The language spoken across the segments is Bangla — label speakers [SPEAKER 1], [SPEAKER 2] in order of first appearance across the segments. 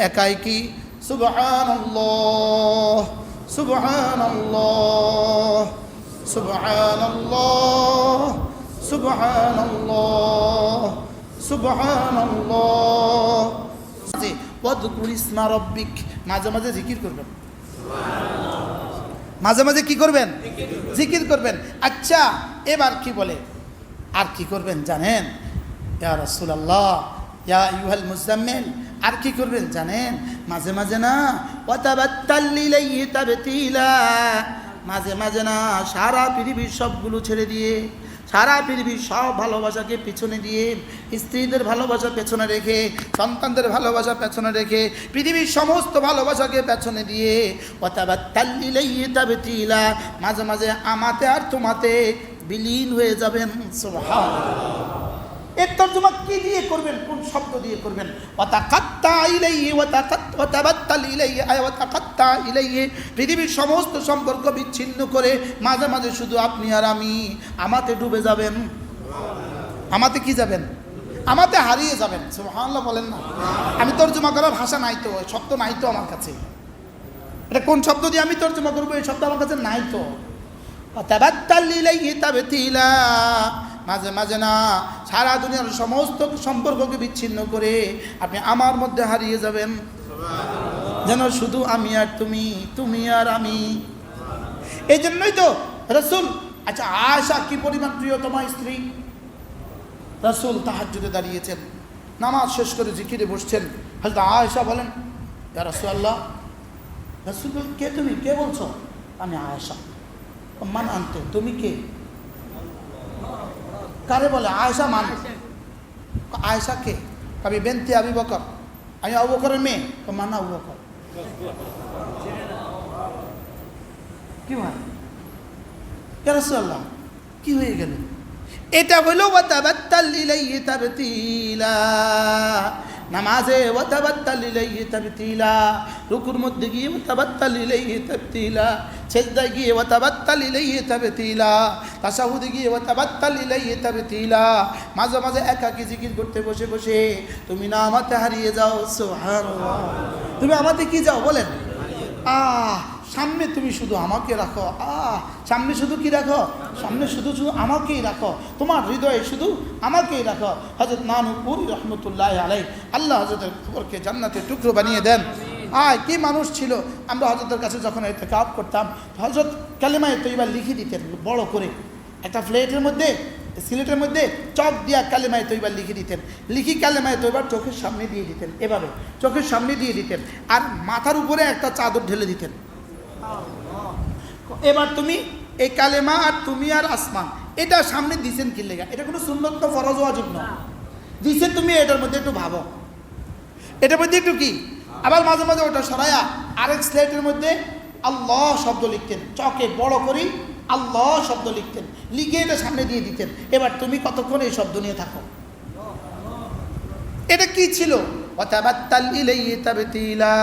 [SPEAKER 1] একাই কি সুবহানাল্লাহ সুবহানাল্লাহ সুবহানাল্লাহ সুবহানাল্লাহ সুবহানাল্লাহ। ওয়াযকুর ইসমা রাব্বিক, মাঝে মাঝে জিকির করবেন, মাঝে মাঝে কি করবেন? জিকির করবেন। আচ্ছা, এবার কি বলে আর কি করবেন জানেন? ইয়া রাসূলুল্লাহ ইয়া আইয়ুহাল মুজাম্মিল, আর কি করবেন জানেন? মাঝে মাঝে না ওয়াতাবাত্তাল ইলাইহি তাবতিলা, মাঝে মাঝে না সারা পৃথিবীর সবগুলো ছেড়ে দিয়ে, সারা পৃথিবীর সব ভালোবাসাকে পিছনে দিয়ে, স্ত্রীদের ভালোবাসা পেছনে রেখে, সন্তানদের ভালোবাসা পেছনে রেখে, পৃথিবীর সমস্ত ভালোবাসাকে পেছনে দিয়ে ওয়াতাবাত্তাল ইলাইহি তাবতিলা, মাঝে মাঝে আমাতে আর তোমাতে বিলীন হয়ে যাবেন। সুবহানাল্লাহ। এর তরজমা কি দিয়ে করবেন? কোন শব্দ দিয়ে করবেন? ওয়াতাকাত্তা ইলাইহি ওয়াতাবাত্তাল ইলাইহি ওয়াতাকাত্তা ইলাইহি, পৃথিবীর সমস্ত সম্পর্ক বিচ্ছিন্ন করে মাঝে মাঝে শুধু আপনি আর আমি আমাতে ডুবে যাবেন। আমাতে কি যাবেন? আমাতে হারিয়ে যাবেন। সুবহানাল্লাহ বলেন না? আমি তরজমা করার ভাষা নাই তো, শব্দ নাই তো আমার কাছে। এটা কোন শব্দ দিয়ে আমি তরজমা করবো? এই শব্দ আমার কাছে নাই তো। ওয়াতাবাত্তাল ইলাইহি তাবতিলা, মাঝে মাঝে না সারা দুনিয়ার সমস্ত সম্পর্ককে বিচ্ছিন্ন করে আপনি আমার মধ্যে হারিয়ে যাবেন, যেন শুধু আমি আর তুমি, তুমি আর আমি। এই জন্যই তো রাসূল, আচ্ছা আয়েশা কি পরিমাণ প্রিয়তমা স্ত্রী, রাসূল তাহাজ্জুদে দাঁড়িয়েছেন, নামাজ শেষ করে জিকিরে বসছেন। হযরত আয়েশা বলেন, ইয়া রাসূলুল্লাহ, রাসূল বলেন, কে তুমি? কে বলছো? আমি আয়েশা। মান আনতে, তুমি কে? কারে বলে? আয়েশা মান। আয়েশা কে? কবি বেনতে আবি বকর, আমি আবু বকরের মেয়ে। মান আবু বকর। কি হয়? ইয়া রাসূলুল্লাহ, কি হয়ে গেল? এটা হলো ওয়াতাবাত্তাল ইলাইহি তাবতিলা, নামাজে ওয়াতাবাত্তাল ইলাইহি তাবতিলা, রুকুর মধ্যে গিয়ে ওয়াতাবাত্তাল ইলাইহি তাবতিলা, সেজদায় গিয়ে ওয়াতাবাত্তাল ইলাইহি তাবতিলা, তাশাহুদে গিয়ে ওয়াতাবাত্তাল ইলাইহি তাবতিলা। মাঝে মাঝে একাকী জিকির করতে বসে বসে তুমি না আমাতে হারিয়ে যাও। সুবহানাল্লাহ। তুমি আমাতে কি যাও বলেন? সামনে তুমি শুধু আমাকে রাখো। সামনে শুধু কি রাখো? সামনে শুধু শুধু আমাকেই রাখো, তোমার হৃদয়ে শুধু আমাকেই রাখো। হযরত নানুপুরি রহমতুল্লাহ আলাইহি, আল্লাহ হযরতের কবরকে জান্নাতের টুকরো বানিয়ে দেন। কি মানুষ ছিল! আমরা হযরতের কাছে যখন ইতিকাফ করতাম, হযরত কালেমায়ে তয়্যিবা লিখে দিতেন বড় করে, একটা প্লেটের মধ্যে, সিলেটের মধ্যে চক দিয়া কালেমায়ে তয়্যিবা লিখে দিতেন। লিখি কালেমায়ে তয়্যিবা চোখের সামনে দিয়ে দিতেন, এভাবে চোখের সামনে দিয়ে দিতেন, আর মাথার উপরে একটা চাদর ঢেলে দিতেন। এবার তুমি এই কালেমা আর তুমি আর আসমান, এটা সামনে দিছেন কি লেগা? এটা কোনো সুন্নত না, ফরজ ওয়াজিব না, দিছেন তুমি। এটার মধ্যে একটু ভাবো, এটার মধ্যে একটু কি। আবার মাঝে মাঝে ওটা সরাইয়া আরেক স্লেটের মধ্যে আল্লাহ শব্দ লিখতেন, চকে বড় করি আল্লাহ শব্দ লিখতেন, লিখে এটা সামনে দিয়ে দিতেন। এবার তুমি কতক্ষণ এই শব্দ নিয়ে থাকো? এটা কি ছিল? ওয়াতাবাত্তাল ইলাইহি তাবতিলা,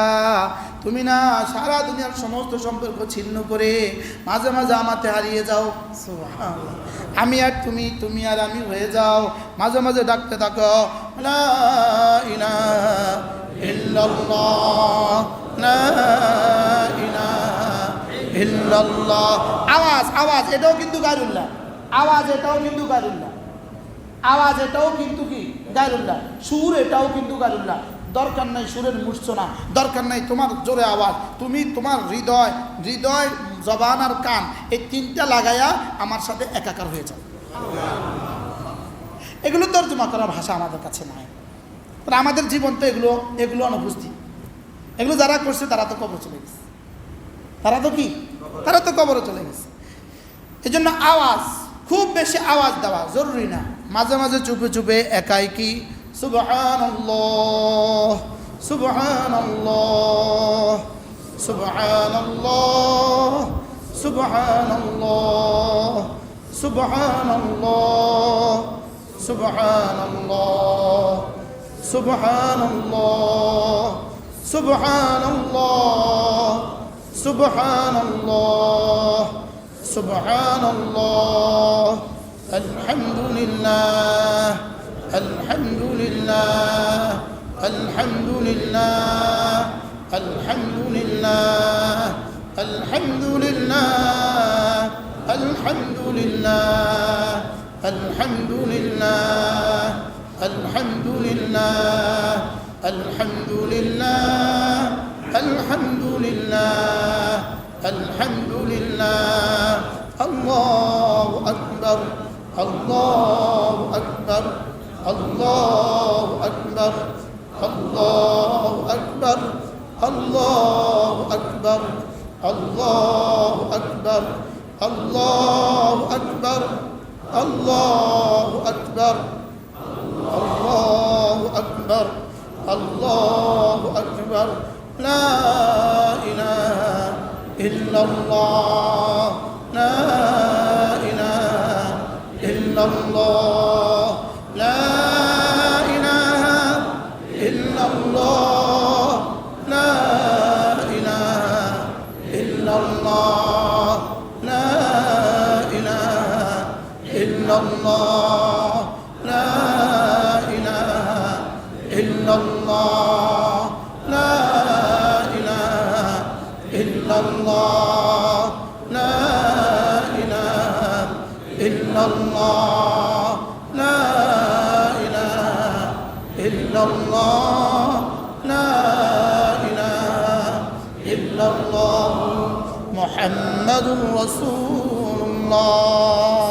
[SPEAKER 1] তুমি না সারা দুনিয়ার সমস্ত সম্পর্ক ছিন্ন করে মাঝে মাঝে আমাতে হারিয়ে যাও। সুবহানাল্লাহ। আমি আর তুমি, তুমি আর আমি হয়ে যাও। মাঝে মাঝে ডাকতে থাকো, লা ইলাহা ইল্লাল্লাহ, লা ইলাহা ইল্লাল্লাহ। আওয়াজ, আওয়াজ এটাও কিন্তু গায়রুল্লাহ, আওয়াজ এটাও কিন্তু গায়রুল্লাহ, আওয়াজ এটাও কিন্তু কি গায়রুল্লাহ, সুর এটাও কিন্তু গায়রুল্লাহ। দরকার নাই সুরের মূর্ছনা, দরকার নাই তোমার জোরে আওয়াজ। তুমি তোমার হৃদয়, হৃদয়, জবান আর কান, এই তিনটা লাগাইয়া আমার সাথে একাকার হয়ে যাও। এগুলো তর্জমা করার ভাষা আমাদের কাছে নাই। আমাদের জীবন তো এগুলো এগুলো অনুপস্থিত। এগুলো যারা করছে তারা তো কবর চলে গেছে, তারা তো কি, তারা তো কবরে চলে গেছে। এই জন্য আওয়াজ, খুব বেশি আওয়াজ দেওয়া জরুরি না, মাঝে মাঝে চুপে চুপে একাই কি সুবহানাল্লাহ সুবহানাল্লাহ সুবহানাল্লাহ সুবহানাল্লাহ সুবহানাল্লাহ সুবহানাল্লাহ সুবহানাল্লাহ সুবহানাল্লাহ সুবহানাল্লাহ সুবহানাল্লাহ আলহামদুলিল্লাহ আলহামদুলিল্লাহ الحمد لله الحمد لله الحمد لله الحمد لله الحمد لله الحمد لله الحمد لله الحمد لله الحمد لله الله أكبر الله أكبر الله أكبر الله أكبر الله أكبر الله أكبر الله أكبر الله أكبر الله أكبر الله أكبر لا إله إلا الله لا إله إلا الله لا إله إلا الله لا إله إلا الله لا إله إلا الله لا إله إلا الله لا إله إلا الله لا إله إلا الله لا إله إلا الله لا إله إلا الله محمد رسول الله